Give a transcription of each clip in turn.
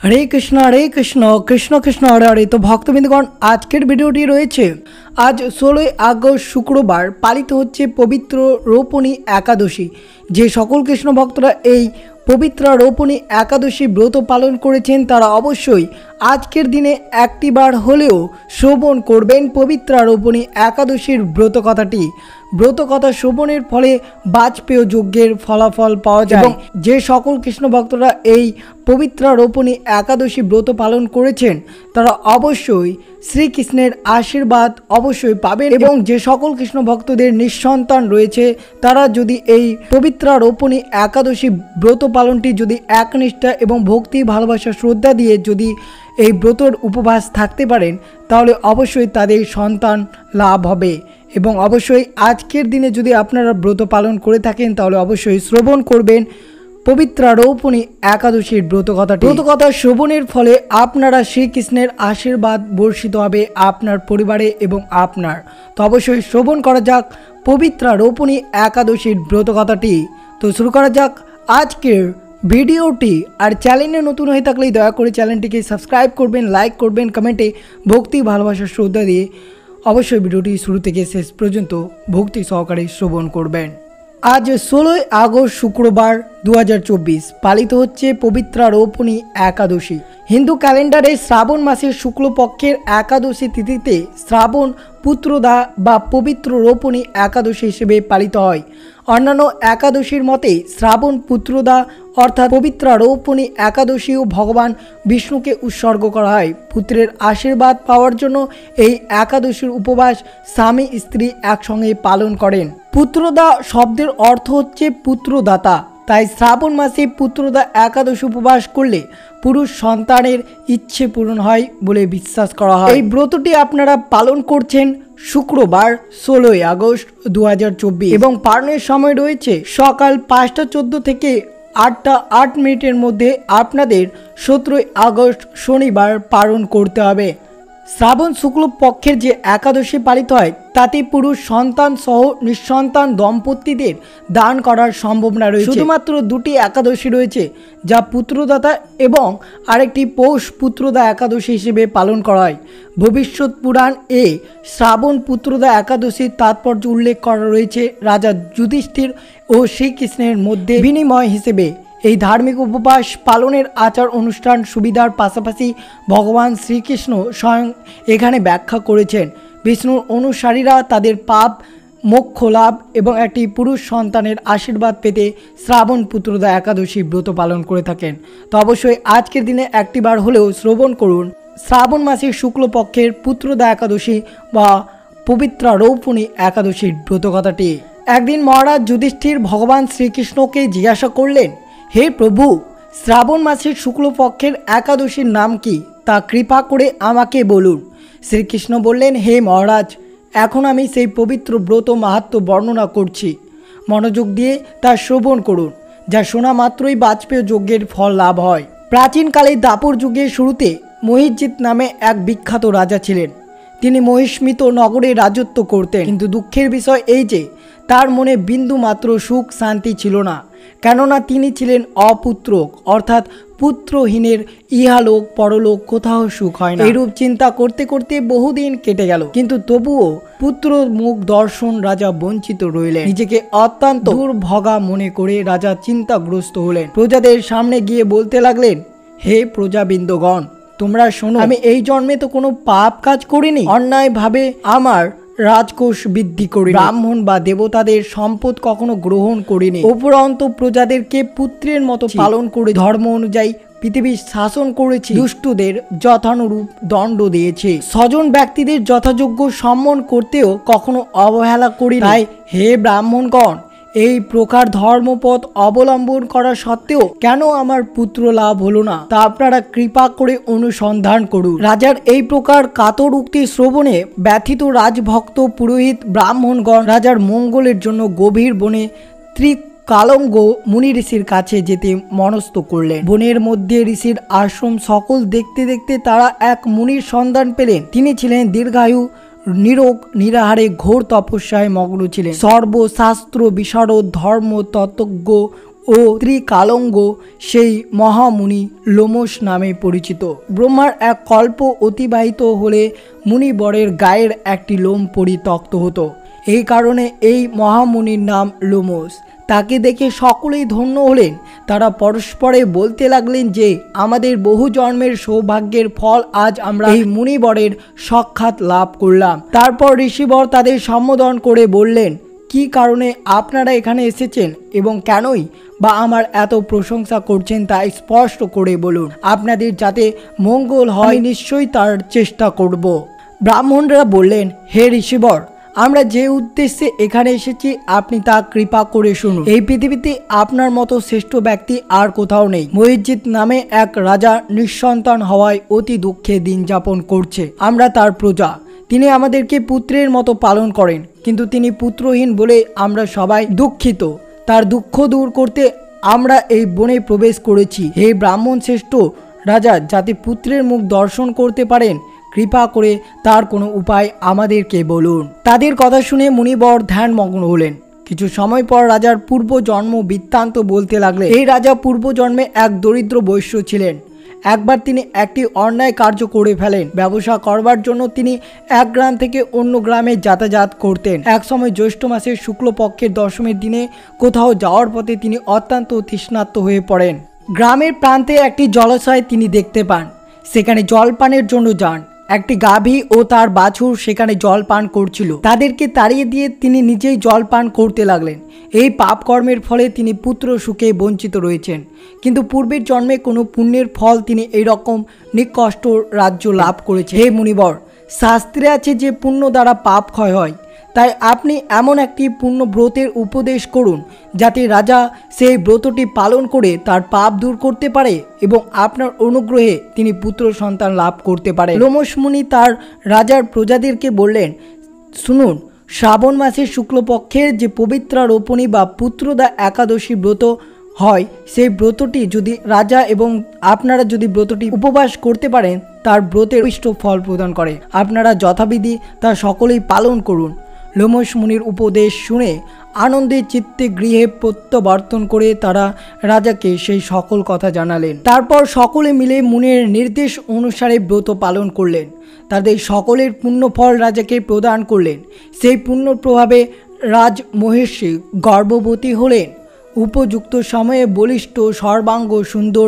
हरे कृष्ण कृष्ण कृष्ण हरे हरे। तो भक्तबिंदगण आजकेर भिडियोटी रयेछे आज 16 আগস্ট शुक्रवार पालित होच्छे पवित्र रोपणी एकादशी। जे सकल कृष्ण भक्तरा এই पवित्र रोपणी एकादशी व्रत पालन करेছেন तारा अवश्यई आजकेर दिने एकटी बार हलेও श्रवण करबेन पवित्र रोपणी एकादशीर व्रत कथाटी। व्रत कथा श्रवणेर फले बाजपेय यज्ञेर फलाफल पाওয়া যায় এবং যে সকল কৃষ্ণ ভক্তরা এই पवित्र रोपणी एकादशी व्रत पालन करेছেন तारा अवश्यई श्रीकृष्णेर आशीर्वाद अवश्यई पाবেন এবং যে সকল কৃষ্ণ ভক্তদের নিঃসন্তান রয়েছে তারা যদি এই पवित्र रोपणी एकादशी व्रत पालनटी যদি একনিষ্ঠা এবং ভক্তি ভালোবাসা শ্রদ্ধা দিয়ে যদি এই ব্রতর উপবাস থাকতে পারেন তাহলে অবশ্যই তাদের সন্তান লাভ হবে। এবং অবশ্যই আজকের দিনে যদি আপনারা ব্রত পালন করে থাকেন তাহলে অবশ্যই শ্রবণ করবেন पवित्र रोपणी एकादशीर व्रत कथा श्रवणेर फले आपनारा श्रीकृष्णेर आशीर्वाद बर्षित होबे आपनार परिवारे एवं आपनार। तो अवश्य श्रवण करा जाक पवित्र रोपणी एकादशीर व्रत कथाटी। तो शुरू करा जाक आजकेर ভিডিওটি। আর চ্যানেলে নতুন হয়ে থাকলে দয়া করে চ্যানেলটিকে সাবস্ক্রাইব করবেন, লাইক করবেন, কমেন্টে ভক্তি ভালোবাসা শ্রদ্ধা দিয়ে অবশ্যই ভিডিওটি শুরু থেকে শেষ পর্যন্ত ভক্তি সহকারে শ্রবণ করবেন। आज 16 আগস্ট शुक्रवार 2024 पालित होच्छे पवित्र रोपणी एकादशी। हिंदू कैलेंडारे श्रावण मासेर शुक्ल पक्षेर एकादशी तिथिते श्रावण पुत्रदा बा पवित्र रोपणी एकादशी हिसेबे पालित हय। अन्यान्य एकादशीर मते श्रावण पुत्रदा अर्थात पवित्र रोपणी एकादशीও भगवान विष्णुके उत्सर्ग करा हय। पुत्रेर आशीर्वाद पाওয়ার জন্য এই एकादशीर उपवास स्वामी स्त्री एकसंगे पालन करें। पुत्रदा शब्देर अर्थ হচ্ছে पुत्रदाता। তাই শ্রাবণ মাসে পুত্রদা একাদশী উপবাস করলে পুরুষ সন্তানের ইচ্ছে পূরণ হয় বলে বিশ্বাস করা হয়। এই ব্রতটি আপনারা পালন করছেন শুক্রবার 16 আগস্ট 2024 এবং পালনের সময় রয়েছে সকাল 5টা 14 থেকে 8টা 8 মিনিটের মধ্যে। আপনাদের 17 আগস্ট শনিবার পালন করতে হবে। শ্রাবণ শুক্ল পক্ষের যে একাদশী পালিত হয় তাতে পুরুষ সন্তান সহ নিঃসন্তান দম্পতিদের দান করার সম্ভাবনা রয়েছে। শুধুমাত্র দুটি একাদশী রয়েছে যা পুত্রদাতা এবং আরেকটি পৌষ পুত্রদা একাদশী হিসেবে পালন করা হয়। ভবিষ্যৎ পুরাণ এ শ্রাবণ পুত্রদা একাদশীর তাৎপর্য উল্লেখ করা রয়েছে রাজা যুধিষ্ঠির ও শ্রীকৃষ্ণের মধ্যে বিনিময় হিসেবে। এই ধার্মিক উপবাস পালনের আচার অনুষ্ঠান সুবিধার পাশাপাশি ভগবান শ্রীকৃষ্ণ স্বয়ং এখানে ব্যাখ্যা করেছেন। বিষ্ণুর অনুসারীরা তাদের পাপ মোক্ষ লাভ এবং একটি পুরুষ সন্তানের আশীর্বাদ পেতে শ্রাবণ পুত্রদা একাদশী ব্রত পালন করে থাকেন। তো অবশ্যই আজকের দিনে একটি বার হলেও শ্রবণ করুন শ্রাবণ মাসের শুক্লপক্ষের পুত্রদা একাদশী বা পবিত্র রৌপণী একাদশীর ব্রত কথাটি। একদিন মহারাজ যুধিষ্ঠির ভগবান শ্রীকৃষ্ণকে জিজ্ঞাসা করলেন, हे प्रभु श्रावण मासेर शुक्ल पक्षेर एकादशीर नाम की ता कृपा करे आमाके बोलुन। श्रीकृष्ण बोलें, हे महाराज एखन आमी सेई पवित्र व्रत माहात्म्य बर्णना करछि, मनोयोग दिए ता श्रवण करुन, जा शोना मात्रई बाजपेय यज्ञेर फल लाभ हय। प्राचीन काले दापर युगेर शुरूते महिषजित नामे एक विख्यात राजा छिलेन। তিনি মহিষ্মিত নগরে রাজত্ব করতেন, কিন্তু দুঃখের বিষয় এই যে তার মনে বিন্দু মাত্র সুখ শান্তি ছিল না, কেননা তিনি ছিলেন অপুত্রক অর্থাৎ পুত্রহীনের ইহালোক পরলোক কোথাও সুখ হয় না। এইরূপ চিন্তা করতে করতে বহুদিন কেটে গেল, কিন্তু তবুও পুত্র মুখ দর্শন রাজা বঞ্চিত রইলেন। নিজেকে অত্যন্ত দুর্ভগা মনে করে রাজা চিন্তাগ্রস্ত হলেন। প্রজাদের সামনে গিয়ে বলতে লাগলেন, হে প্রজাবৃন্দগণ তোমরা শোনো, আমি এই জন্মে তো কোনো পাপ কাজ করিনি, অন্যায় ভাবে আমার রাজকোষ বৃদ্ধি করি, ব্রাহ্মণ বা দেবতাদের সম্পদ কখনো গ্রহণ করিনি, উপরন্ত প্রজাদেরকে পুত্রের মতো পালন করে ধর্ম অনুযায়ী পৃথিবীর শাসন করেছি, দুষ্টদের যথানুরূপ দণ্ড দিয়েছে, স্বজন ব্যক্তিদের যথাযোগ্য সম্মান করতেও কখনো অবহেলা করি। তাই হে ব্রাহ্মণগণ এই প্রকার ধর্মপথ অবলম্বন করা সত্ত্বেও কেন আমার পুত্র লাভ হলো না তা আপনারা কৃপা করে অনুসন্ধান করুন। রাজার এই প্রকার কাতর উক্তি শ্রবণে ব্যথিত রাজভক্ত পুরোহিত ব্রাহ্মণগণ রাজার মঙ্গলের জন্য গভীর বনে ত্রিকালঙ্গ মুনি ঋষির কাছে যেতে মনস্থ করলেন। বনের মধ্যে ঋষির আশ্রম সকল দেখতে দেখতে তারা এক মুনির সন্ধান পেলেন। তিনি ছিলেন দীর্ঘায়ু, নিরোগ নিরাহারে ঘোর তপস্যায় মগ্ন ছিলেন। সর্বশাস্ত্র বিশারদ, ধর্ম তত্ত্বজ্ঞ ও ত্রিকালঙ্গ সেই মহামুনি লোমশ নামে পরিচিত। ব্রহ্মার এক কল্প অতিবাহিত হলে মুনিবরের গায়ের একটি লোম পরিত্যক্ত হতো। এই কারণে এই মহামুনির নাম লোমশ। তাকে দেখে সকলেই ধন্য হলেন। তারা পরস্পরে বলতে লাগলেন যে আমাদের বহু জন্মের সৌভাগ্যের ফল আজ আমরা এই মুনিবরের সাক্ষাৎ লাভ করলাম। তারপর ঋষিবর তাদের সম্বোধন করে বললেন, কি কারণে আপনারা এখানে এসেছেন এবং কেনই বা আমার এত প্রশংসা করছেন তা স্পষ্ট করে বলুন। আপনাদের যাতে মঙ্গল হয় নিশ্চয়ই তার চেষ্টা করব। ব্রাহ্মণরা বললেন, হে ঋষিবর, আমরা যে উদ্দেশ্যে এখানে এসেছি আপনি তা কৃপা করে শুনুন। এই পৃথিবীতে আপনার মতো শ্রেষ্ঠ ব্যক্তি আর কোথাও নেই। মহিজিৎ নামে এক রাজা নিঃসন্তান হওয়ায় অতি দুঃখে দিন যাপন করছে। আমরা তার প্রজা। তিনি আমাদেরকে পুত্রের মতো পালন করেন, কিন্তু তিনি পুত্রহীন বলে আমরা সবাই দুঃখিত। তার দুঃখ দূর করতে আমরা এই বনে প্রবেশ করেছি। হে ব্রাহ্মণ শ্রেষ্ঠ রাজা, যাতে পুত্রের মুখ দর্শন করতে পারেন কৃপা করে তার কোনো উপায় আমাদেরকে বলুন। তাদের কথা শুনে মুনিবর ধ্যানমগ্ন হলেন। কিছু সময় পর রাজার পূর্বজন্ম বৃত্তান্ত বলতে লাগলেন। এই রাজা পূর্বজন্মে এক দরিদ্র বৈশ্য ছিলেন। একবার তিনি একটি অন্যায় কার্য করে ফেলেন। ব্যবসা করবার জন্য তিনি এক গ্রাম থেকে অন্য গ্রামে যাতায়াত করতেন। এক সময় জ্যৈষ্ঠ মাসের শুক্লপক্ষের দশমীর দিনে কোথাও যাওয়ার পথে তিনি অত্যন্ত তৃষ্ণার্ত হয়ে পড়েন। গ্রামের প্রান্তে একটি জলাশয় তিনি দেখতে পান। সেখানে জল পানের জন্য যান। একটি গাভী ও তার বাছুর সেখানে জল পান করছিল। তাদেরকে তাড়িয়ে দিয়ে তিনি নিজেই জল পান করতে লাগলেন। এই পাপ কর্মের ফলে তিনি পুত্র সুখে বঞ্চিত রয়েছেন, কিন্তু পূর্বের জন্মে কোনো পুণ্যের ফল তিনি এইরকম নিকষ্ট রাজ্য লাভ করেছেন। হে মুনিবর, শাস্ত্রে আছে যে পুণ্য দ্বারা পাপ ক্ষয় হয়। তাই আপনি এমন একটি পূর্ণ ব্রতের উপদেশ করুন যাতে রাজা সেই ব্রতটি পালন করে তার পাপ দূর করতে পারে এবং আপনার অনুগ্রহে তিনি পুত্র সন্তান লাভ করতে পারে। লোমশ মুনি তার রাজার প্রজাদেরকে বললেন, শুনুন, শ্রাবণ মাসের শুক্লপক্ষের যে পবিত্রা রোপণী বা পুত্রদা একাদশী ব্রত হয়, সেই ব্রতটি যদি রাজা এবং আপনারা যদি ব্রতটি উপবাস করতে পারেন তার ব্রতের ইষ্ট ফল প্রদান করে। আপনারা যথাবিধি তা সকলেই পালন করুন। লোমশ মুনির উপদেশ শুনে আনন্দে চিত্তে গৃহে প্রত্যাবর্তন করে তারা রাজাকে সেই সকল কথা জানালেন। তারপর সকলে মিলে মুনির নির্দেশ অনুসারে ব্রত পালন করলেন। তাদের সকলের পুণ্যফল রাজাকে প্রদান করলেন। সেই পুণ্য প্রভাবে রাজ মহেশী গর্ভবতী হলেন। উপযুক্ত সময়ে বলিষ্ঠ সর্বাঙ্গ সুন্দর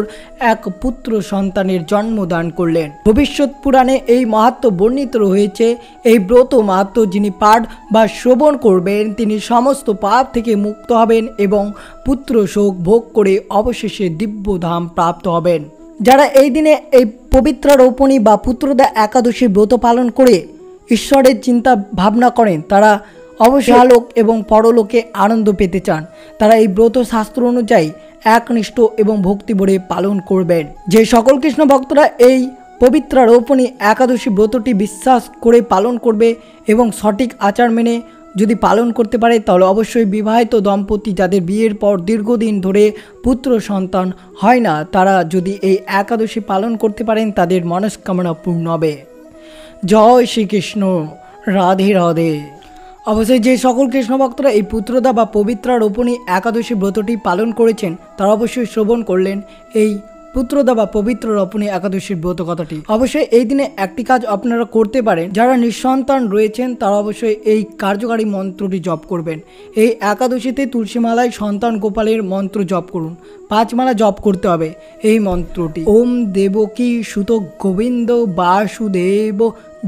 এক পুত্র সন্তানের জন্মদান করলেন। ভবিষ্যৎ পুরাণে এই মাহাত্ম্য বর্ণিত রয়েছে। এই ব্রত মাহাত্ম্য যিনি পাঠ বা শ্রবণ করবেন তিনি সমস্ত পাপ থেকে মুক্ত হবেন এবং পুত্র শোক ভোগ করে অবশেষে দিব্যধাম প্রাপ্ত হবেন। যারা এই দিনে এই পবিত্র রোপণী বা পুত্রদা একাদশী ব্রত পালন করে ঈশ্বরের চিন্তা ভাবনা করেন, তারা অবশ্যই লোক এবং পরলোকে আনন্দ পেতে চান। তারা এই ব্রত শাস্ত্র অনুযায়ী একনিষ্ঠ এবং ভক্তিভরে পালন করবেন। যে সকল কৃষ্ণ ভক্তরা এই পবিত্র রোপণী একাদশী ব্রতটি বিশ্বাস করে পালন করবে এবং সঠিক আচার মেনে যদি পালন করতে পারে, তাহলে অবশ্যই বিবাহিত দম্পতি যাদের বিয়ের পর দীর্ঘদিন ধরে পুত্র সন্তান হয় না, তারা যদি এই একাদশী পালন করতে পারেন তাদের মনস্কামনা পূর্ণ হবে। জয় শ্রীকৃষ্ণ, রাধে রাধে। অবশ্যই যে সকল কৃষ্ণ ভক্তরা এই পুত্রদা বা পবিত্র রোপণী একাদশী ব্রতটি পালন করেছেন তারা অবশ্যই শ্রবণ করলেন এই পুত্রদা বা পবিত্র রোপণী একাদশীর ব্রত কথাটি। অবশ্যই এই দিনে একটি কাজ আপনারা করতে পারেন। যারা নিঃসন্তান রয়েছেন তারা অবশ্যই এই কার্যকারী মন্ত্রটি জপ করবেন। এই একাদশীতে তুলসীমালায় সন্তান গোপালের মন্ত্র জপ করুন। 5 মালা জপ করতে হবে এই মন্ত্রটি। ওম দেবকী সুত গোবিন্দ বাসুদেব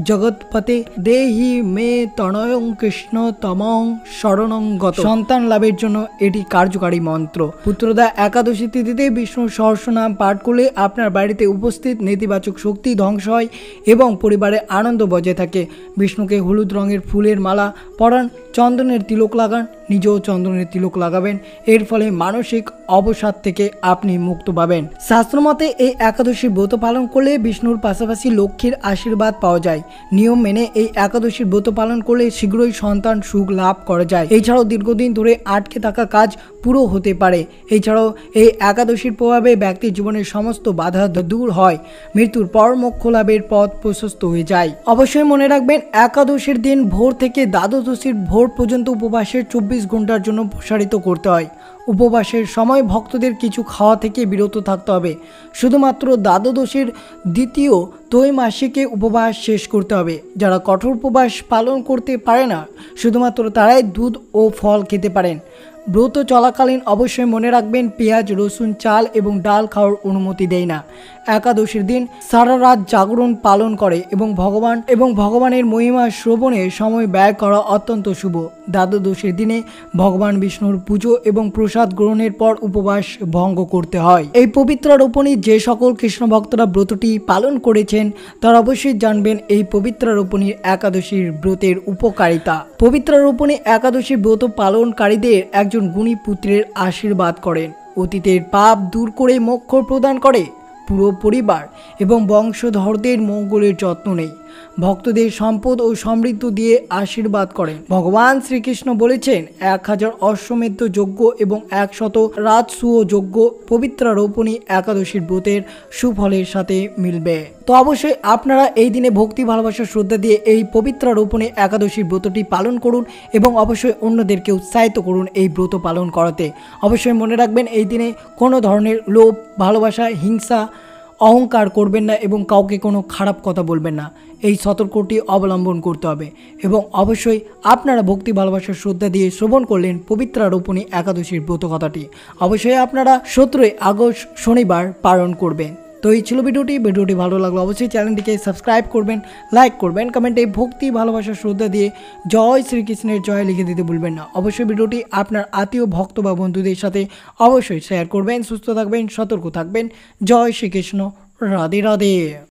জগৎপতে দেহি মে তনয়ং কৃষ্ণ তমং শরণং গত। সন্তান লাভের জন্য এটি কার্যকারী মন্ত্র। পুত্রদা একাদশী তিথিতে বিষ্ণুর সহস্রনাম পাঠ করলে আপনার বাড়িতে উপস্থিত নেতিবাচক শক্তি ধ্বংস হয় এবং পরিবারে আনন্দ বজায় থাকে। বিষ্ণুকে হলুদ রঙের ফুলের মালা পরান, চন্দনের তিলক লাগান, নিজেও চন্দনের তিলক লাগাবেন। এর ফলে মানসিক অবসাদ থেকে আপনি মুক্ত পাবেন। শাস্ত্রমতে এই একাদশীর ব্রত পালন করলে বিষ্ণুর পাশাপাশি লক্ষ্মীর আশীর্বাদ পাওয়া যায়। নিয়ম মেনে এই একাদশীর ব্রত পালন করলে শীঘ্রই সন্তান সুখ লাভ করা যায়। এছাড়াও দীর্ঘদিন ধরে আটকে থাকা কাজ পুরো হতে পারে। এছাড়াও এই একাদশীর প্রভাবে ব্যক্তির জীবনের সমস্ত বাধা দূর হয়। মৃত্যুর পর মোক্ষ লাভের পথ প্রশস্ত হয়ে যায়। অবশ্যই মনে রাখবেন, একাদশীর দিন ভোর থেকে দ্বাদশীর ভোর পর্যন্ত উপবাসের 24 ঘন্টার জন্য প্রসারিত করতে হয়। উপবাসের সময় ভক্তদের কিছু খাওয়া থেকে বিরত থাকতে হবে। শুধুমাত্র দ্বাদশীর দ্বিতীয় ত্রৈমাসিকে উপবাস শেষ করতে হবে। যারা কঠোর উপবাস পালন করতে পারে না, শুধুমাত্র তারাই দুধ ও ফল খেতে পারেন। ব্রত চলাকালীন অবশ্যই মনে রাখবেন, পেঁয়াজ, রসুন, চাল এবং ডাল খাওয়ার অনুমতি দেয় না। একাদশীর দিন সারা রাত জাগরণ পালন করে এবং ভগবানের মহিমা শ্রবণে সময় ব্যয় করা অত্যন্ত শুভ। দ্বাদশীর দিনে ভগবান বিষ্ণুর পুজো এবং প্রসাদ গ্রহণের পর উপবাস ভঙ্গ করতে হয়। এই পবিত্র রোপণী যে সকল কৃষ্ণ ভক্তরা ব্রতটি পালন করেছেন তারা অবশ্যই জানবেন এই পবিত্র রোপণীর একাদশীর ব্রতের উপকারিতা। পবিত্র রোপণী একাদশী ব্রত পালনকারীদের একজন গুণী পুত্রের আশীর্বাদ করেন, অতীতের পাপ দূর করে মোক্ষ প্রদান করে, পুরো পরিবার এবং বংশধরদের মঙ্গলের যত্ন নেই, ভক্তদের সম্পদ ও সমৃদ্ধি দিয়ে আশীর্বাদ করেন। ভগবান শ্রীকৃষ্ণ বলেছেন 1000 অশ্বমেধ যজ্ঞ এবং 100 রাজসূয় যজ্ঞ পবিত্র রোপণী একাদশীর ব্রতের সুফলের সাথে মিলবে। তো অবশ্যই আপনারা এই দিনে ভক্তি, ভালোবাসা, শ্রদ্ধা দিয়ে এই পবিত্র রোপণী একাদশীর ব্রতটি পালন করুন এবং অবশ্যই অন্যদেরকে উৎসাহিত করুন এই ব্রত পালন করাতে। অবশ্যই মনে রাখবেন, এই দিনে কোনো ধরনের লোভ, ভালোবাসা, হিংসা, অহংকার করবেন না এবং কাউকে কোনো খারাপ কথা বলবেন না। এই সতর্কটি অবলম্বন করতে হবে এবং অবশ্যই আপনারা ভক্তি, ভালোবাসা, শ্রদ্ধা দিয়ে শ্রবণ করলেন পবিত্র রোপণী একাদশীর ব্রত কথাটি। অবশ্যই আপনারা 17 আগস্ট শনিবার পালন করবেন। তো এই ছিল ভিডিওটি ভালো লাগলো অবশ্যই চ্যানেলটিকে সাবস্ক্রাইব করবেন, লাইক করবেন, কমেন্টে ভক্তি, ভালোবাসা, শ্রদ্ধা দিয়ে জয় শ্রীকৃষ্ণের জয় লিখে দিতে ভুলবেন না। অবশ্যই ভিডিওটি আপনার আত্মীয়, ভক্ত বা বন্ধুদের সাথে অবশ্যই শেয়ার করবেন। সুস্থ থাকবেন, সতর্ক থাকবেন। জয় শ্রীকৃষ্ণ, রাধে রাধে।